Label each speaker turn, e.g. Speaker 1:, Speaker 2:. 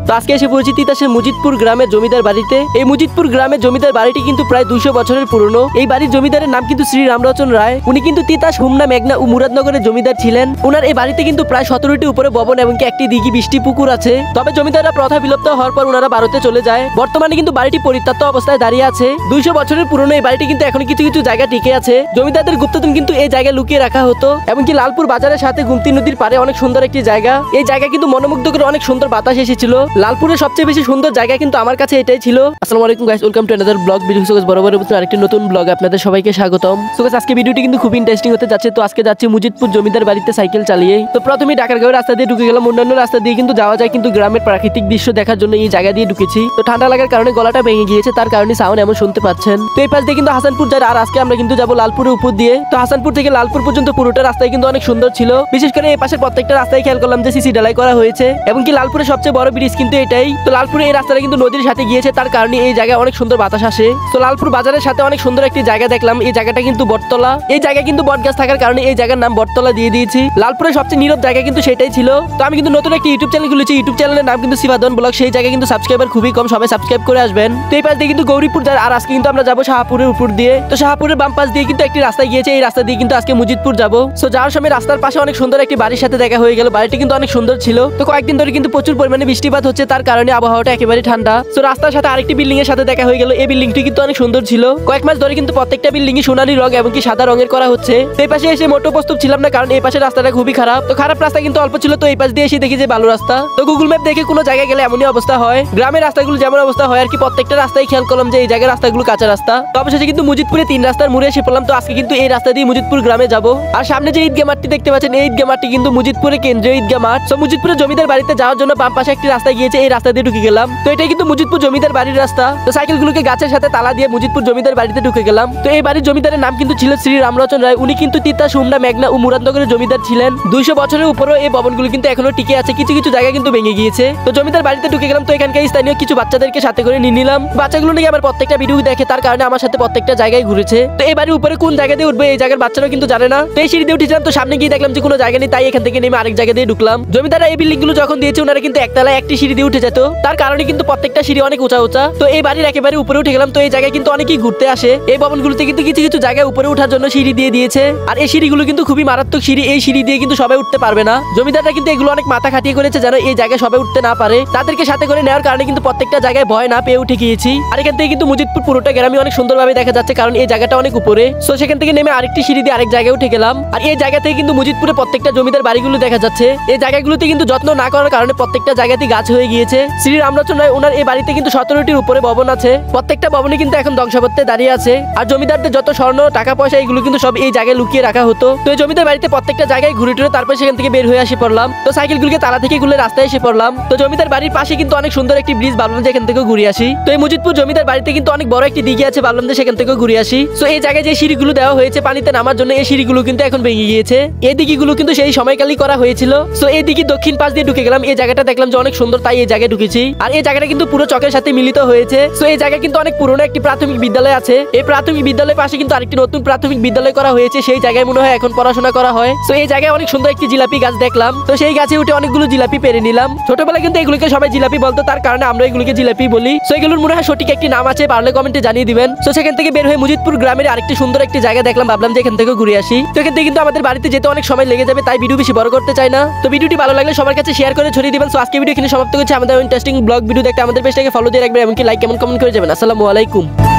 Speaker 1: তো আজকে এসে পড়েছি তিতাসের মুজিদপুর গ্রামের জমিদার বাড়িতে। এই মুজিদপুর গ্রামের জমিদার বাড়িটি কিন্তু প্রায় 200 বছরের পুরনো। এই বাড়ির জমিদারের নাম কিন্তু শ্রী রামলোচন রায়। উনি কিন্তু তিতাস, হুমনা, মেঘনা ও মুরাদনগরের জমিদার ছিলেন। উনার এই বাড়িতে কিন্তু প্রায় 17টি উপরে ভবন এবং একটি দিঘি, 20টি পুকুর আছে। তবে জমিদাররা প্রথা বিলুপ্ত হওয়ার পর ওনারা ভারতে চলে যায়। বর্তমানে কিন্তু বাড়িটি পরিত্যক্ত অবস্থায় দাঁড়িয়ে আছে। 200 বছরের পুরনো এই বাড়িটি কিন্তু এখন কিছু কিছু জায়গা টিকে আছে। জমিদারদের গুপ্তধন কিন্তু এই জায়গায় লুকিয়ে রাখা হতো। এমনকি লালপুর বাজারের সাথে গুমতি নদীর পারে অনেক সুন্দর একটি জায়গা। এই জায়গা কিন্তু মনোমুগ্ধ করে অনেক সুন্দর বাতাস এসেছিল। লালপুরের সবচেয়ে বেশি সুন্দর জায়গা কিন্তু আমার কাছে এটাই ছিল। আসসালামু আলাইকুম guys, welcome to another blog video. So guys, বরাবরের মতো আরেকটি নতুন ব্লগ আপনাদের সবাইকে স্বাগতম। সো গাইস, আজকে ভিডিওটি কিন্তু খুব ইন্টারেস্টিং হতে যাচ্ছে। তো আজকে যাচ্ছি মুজিদপুর জমিদার বাড়িতে সাইকেল চালিয়ে। তো প্রথমে ঢাকারগাঁও রাস্তা দিয়ে ঢুকে গেলাম। অন্যান্য রাস্তা দিয়ে কিন্তু যাওয়া যায়, কিন্তু গ্রামের প্রাকৃতিক দৃশ্য দেখার জন্য এই জায়গা দিয়ে ঢুকেছি। তো ঠান্ডা লাগার কারণে গলাটা ভেঙে গিয়েছে, তার কারণে সাউন্ড এমন শুনতে পাচ্ছেন। তো এই পাশ দিয়ে কিন্তু হাসানপুর যায়, আর আজকে আমরা কিন্তু যাবো লালপুরের উপর দিয়ে। তো হাসানপুর থেকে লালপুর পর্যন্ত পুরোটা রাস্তায় কিন্তু অনেক সুন্দর ছিল। বিশেষ করে এই পাশের প্রত্যেকটা রাস্তায় খেয়াল করলাম যে সিসি ঢালাই করা হয়েছে, এবং কি লালপুরের সবচেয়ে বড় ব্রিজ কিন্তু এটাই। তো লালপুরে এই রাস্তাটা কিন্তু নদীর সাথে গিয়েছে, তার কারণে এই জায়গায় অনেক সুন্দর বাতাস আসে। তো লালপুর বাজারের সাথে অনেক সুন্দর একটি জায়গা দেখলাম। এই জায়গাটা কিন্তু বটতলা। এই জায়গায় কিন্তু বটগাছ থাকার কারণে এই জায়গার নাম বটতলা দিয়ে দিয়েছি। লালপুরের সবচেয়ে নীরব জায়গা কিন্তু সেটাই ছিল। তো আমি কিন্তু নতুন একটি ইউটিউব চ্যানেল খুলেছি। ইউটিউব চ্যানেলের নাম কিন্তু সিবাদন ব্লগ। সেই জায়গায় কিন্তু সাবস্ক্রাইবার খুবই কম, সবাই সাবস্ক্রাইব করে আসবেন। তো এই পাশ দিয়ে কিন্তু গৌরীপুর যায়, আর আজকে কিন্তু আমরা যাবো শাহপুরের উপর দিয়ে। তো শাহপুরের বাম পাশ দিয়ে কিন্তু একটি রাস্তা গিয়েছে, এই রাস্তা দিয়ে কিন্তু আজকে মুজিদপুর যাবো। সো যাওয়ার সময় রাস্তার পাশে অনেক সুন্দর একটি বাড়ির সাথে দেখা হয়ে গেল। বাড়িটি কিন্তু অনেক সুন্দর ছিল। তো কয়েকদিন ধরে কিন্তু প্রচুর পরিমাণে বৃষ্টিপাত হচ্ছে, তার কারণে আবহাওয়াটা একেবারে ঠান্ডা। সো রাস্তার সাথে আরেকটি বিল্ডিং এর সাথে দেখা হয়ে গেল। এই বিল্ডিংটি কিন্তু অনেক সুন্দর ছিল। কয়েক মাস ধরে কিন্তু প্রত্যেকটা বিল্ডিং সোনালী রং এবং কি সাদা রঙের করা হচ্ছে। এই পাশে এসে মোটো প্রস্তুত ছিলাম না, কারণ এই পাশে রাস্তাটা খুবই খারাপ। তো খারাপ রাস্তা কিন্তু অল্প ছিল। তো এই পাশ দিয়ে এসে দেখি যে ভালো রাস্তা। তো গুগল ম্যাপ দেখে কোনো জায়গায় গেলে এমনই অবস্থা হয়। গ্রামের রাস্তাগুলো যেমন অবস্থা হয় আর কি, প্রত্যেকটা রাস্তায় খেয়াল করলাম যে এই জায়গার রাস্তাগুলো কাঁচা রাস্তা। তো অবশেষে কিন্তু মুজিদপুরে 3 রাস্তার মোড়ে এসে পড়লাম। তো আজকে কিন্তু এই রাস্তা দিয়ে মুজিদপুর গ্রামে যাবো। আর সামনে যে ঈদগাহ মাঠটি দেখতে পাচ্ছেন, এই ঈদগাহ মাঠটি কিন্তু মুজিদপুরে কেন্দ্রীয় ঈদগাহ মাঠ। তো মুজিদপুরে জমিদার বাড়িতে যাওয়ার জন্য বাম পাশে একটি রাস্তা গিয়েছে, এই রাস্তা দিয়ে ঢুকে গেলাম। তো এটাই কিন্তু মুজিদপুর জমিদার বাড়ির রাস্তা। তো সাইকেলগুলোকে গাছের সাথে তালা দিয়ে মুজিদপুর জমিদার বাড়িতে ঢুকে গেলাম। তো এই বাড়ির জমিদারের নাম কিন্তু ছিল শ্রী রামলোচন রায়। উনি কিন্তু তিতাস, হুমনা, মেঘনা ও মুরাদনগরের জমিদার ছিলেন। 200 বছরের উপরও এই ভবনগুলো কিন্তু এখনো টিকে আছে, কিছু কিছু জায়গা কিন্তু ভেঙে গিয়েছে। তো জমিদার বাড়িতে ঢুকে গেলাম। তো এখানকার স্থানীয় কিছু বাচ্চাদেরকে সাথে করে নিয়ে নিলাম। বাচ্চাগুলো নাকি আমার প্রত্যেকটা ভিডিও দেখে, তার কারণে আমার সাথে প্রত্যেকটা জায়গায় ঘুরেছে। তো এই বাড়ির উপরে কোন জায়গা দিয়ে উঠবে এই জায়গার বাচ্চারাও কিন্তু জানে না। তো এই সিঁড়ি দিয়ে উঠেছিলাম। তো সামনে গিয়ে দেখলাম যে কোনো জায়গা নেই, তাই এখান থেকে নেমে আরেক জায়গা দিয়ে ঢুকলাম। জমিদাররা এই বিল্ডিং গুলো যখন দিয়েছে, ওনারা কিন্তু একতলায় একটি সিঁড়ি দিয়ে উঠে যেত, তার কারণে কিন্তু প্রত্যেকটা সিঁড়ি অনেক উঁচা উঁচা। তো এই বাড়ির একেবারে উপরে উঠে গেলাম। তো এই জায়গায় কিন্তু অনেকেই ঘুরতে আসে। এই ভবনগুলোতে কিন্তু কিছু কিছু জায়গায় উপরে ওঠার জন্য সিঁড়ি দিয়ে দিয়েছে। আর এই সিঁড়িগুলো কিন্তু খুবই মারাত্মক সিঁড়ি। এই সিঁড়ি দিয়ে কিন্তু সবাই উঠতে পারবে না। জমিদাররা কিন্তু এগুলো অনেক মাথা খাটিয়ে করেছে যেন এই জায়গায় সবাই উঠতে না পারে। তাদেরকে সাথে করে নেওয়ার কারণে কিন্তু প্রত্যেকটা জায়গায় ভয় না পেয়ে উঠে গিয়েছি। আর এখান থেকে কিন্তু মুজিদপুর পুরোটা গ্রামে অনেক সুন্দরভাবে দেখা যাচ্ছে, কারণ এই জায়গাটা অনেক উপরে। সো সেখান থেকে নেমে আরেকটি সিঁড়ি দিয়ে আরেক জায়গায় উঠে গেলাম। আর এই জায়গা থেকে কিন্তু মুজিদপুরে প্রত্যেকটা জমিদার বাড়িগুলো দেখা যাচ্ছে। এই জায়গাগুলোতে কিন্তু যত্ন না করার কারণে প্রত্যেকটা জায়গাতেই গাছ হয়ে গিয়েছে। শ্রী রামলোচন রায় ওনার এই বাড়িতে কিন্তু 17টির উপরে ভবন আছে। প্রত্যেকটা ভবনে কিন্তু এখন ধ্বংসাবত্তে দাঁড়িয়ে আছে। আর জমিদারদের যত স্বর্ণ, টাকা পয়সা, এগুলো কিন্তু সব এই জায়গায় লুকিয়ে রাখা হতো। তো এই জমিদার বাড়িতে প্রত্যেকটা জায়গায় ঘুরে টুরে তারপর সেখান থেকে বের হয়ে আসে পড়লাম। তো সাইকেলগুলোকে তালা থেকে খুলে রাস্তায় এসে পড়লাম। তো জমিদার বাড়ির পাশে কিন্তু অনেক সুন্দর একটি ব্রিজ, ভাবলাম যে এখান থেকে ঘুরে আসি। তো এই মুজিদপুর জমিদার বাড়িতে কিন্তু অনেক বড় একটি দিঘি আছে, ভাবলাম যে সেখান থেকে ঘুরে আসি। তো এই জায়গায় যে সিঁড়িগুলো দেওয়া হয়েছে পানিতে নামার জন্য, এই সিঁড়িগুলো কিন্তু এখন ভেঙে গিয়েছে। এই দিঘিগুলো কিন্তু সেই সময়কালই করা হয়েছিল। তো এই দিঘি দক্ষিণ পাশ দিয়ে ঢুকে গেলাম। এই জায়গাটা দেখলাম যে অনেক সুন্দর, তাই এই জায়গায় ঢুকেছি। আর এই জায়গাটা কিন্তু পুরো চকের সাথে মিলিত হয়েছে। তো এই জায়গায় কিন্তু অনেক পুরনো একটি প্রাথমিক বিদ্যালয় আছে। এই প্রাথমিক বিদ্যালয়ের পাশে কিন্তু আরেকটি নতুন প্রাথমিক বিদ্যালয় করা হয়েছে, সেই জায়গায় মনে হয় এখন পড়াশোনা করা হয়। তো এই জায়গায় অনেক সুন্দর একটি জিলাপি গাছ দেখলাম। তো সেই গাছে উঠে অনেকগুলো জিলাপি পেরে নিলাম। ছোটবেলায় কিন্তু এগুলোকে সবাই জিলাপি বলতো, তার কারণে আমরা এগুলোকে জিলাপি বলি। তো এগুলোর মনে হয় সঠিক একটি নাম আছে, পারলে কমেন্টে জানিয়ে দিবেন। তো সেখান থেকে বের হয়ে মুজিদপুর গ্রামের আরেকটি সুন্দর একটি জায়গা দেখলাম, ভাবলাম যে এখান থেকে ঘুরে আসি। তো এখান থেকে কিন্তু আমাদের বাড়িতে যেতে অনেক সময় লেগে যাবে, তাই ভিডিও বেশি বড় করতে চাই না। তো ভিডিওটি ভালো লাগলে সবার কাছে শেয়ার করে ছড়িয়ে দিবেন। সো আজকে ভিডিও এখানে সমাপ্ত করছি। আমাদের ইন্টারেস্টিং ব্লগ ভিডিও দেখতে আমাদের পেজটাকে ফলো দিয়ে রাখবেন, এমনকি লাইক, কমেন্ট করে যাবেন। আসসালামু আলাইকুম।